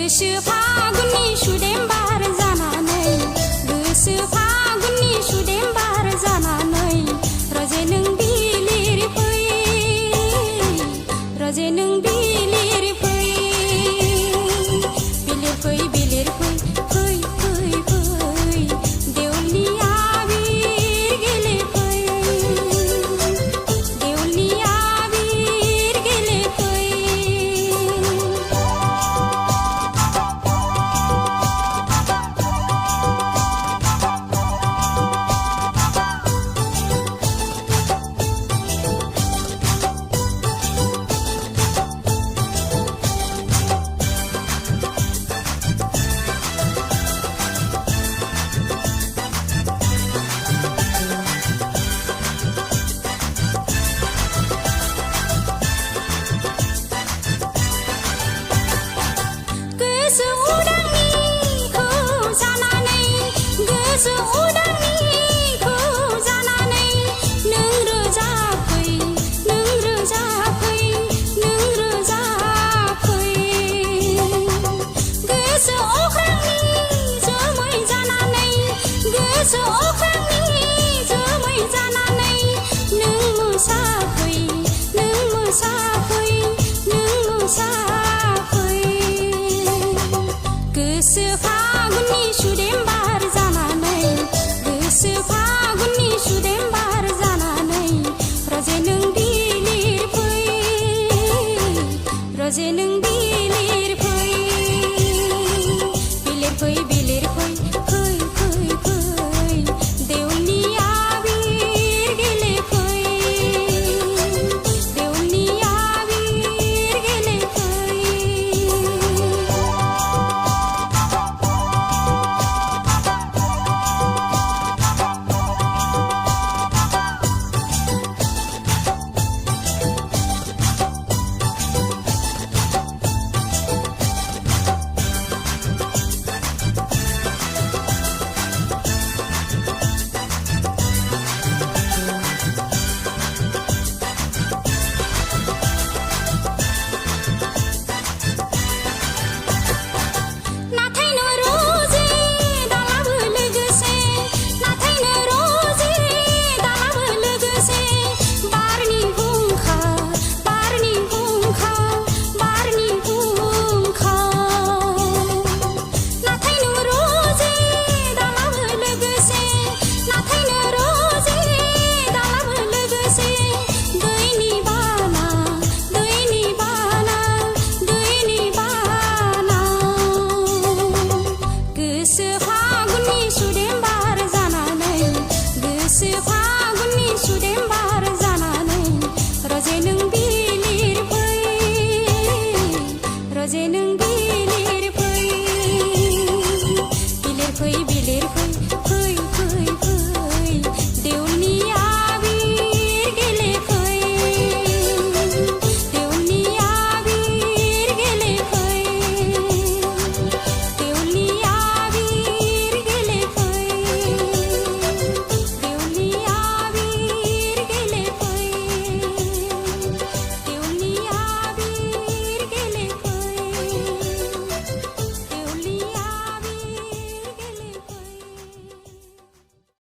गोसो फागुननि सुदेम बार जानानै गोसो फागुननि सुदेम बार जानानै रजे नों बिलिर फै रजे नों बिलिर फै बिलिर फै फै फै फै देवलनि आबिर गेले फै देवलनि आबिर गेले फै गोसो उदांनिखौ जानानै गोसो उदांनिखौ जानानै नों रोजा फै नों रोजा फै नों रोजा फै गोसो अख्रांनि जोमै जानानै गोसो अख्रांनि जोमै जानानै नों मोसाफै नों मोसाफै नों मोसाफै गोसो फागुननि सुदेम बार जानानै गोसो फागुननि सुदेम बार जानानै रजे नों बिलिर फै रजे नों